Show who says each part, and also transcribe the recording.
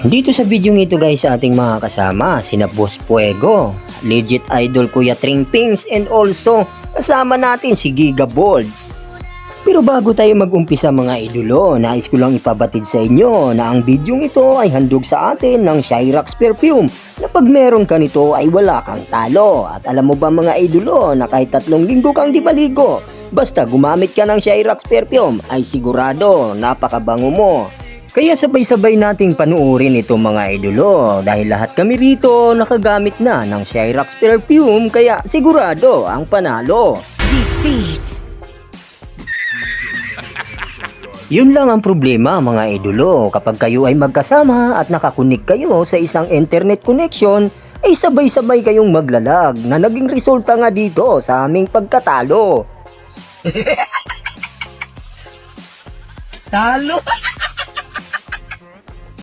Speaker 1: Dito sa video ito guys, sa ating mga kasama, sina Boss Fuego, legit idol Kuya Tringpings, and also kasama natin si Giga Bold. Pero bago tayo mag-umpisa mga idolo, nais ko lang ipabatid sa inyo na ang bidyong ito ay handog sa atin ng Shyrax Perfume na pag meron ka nito ay wala kang talo. At alam mo ba mga idolo na kahit 3 linggo kang di maligo, basta gumamit ka ng Shyrax Perfume ay sigurado napakabango mo. Kaya sabay-sabay nating panuorin ito mga idolo dahil lahat kami rito nakagamit na ng Shyrax Perfume kaya sigurado ang panalo.
Speaker 2: Defeat.
Speaker 1: Yun lang ang problema mga idolo, kapag kayo ay magkasama at nakakunik kayo sa isang internet connection ay sabay-sabay kayong maglalag na naging resulta nga dito sa aming pagkatalo.
Speaker 3: Talo!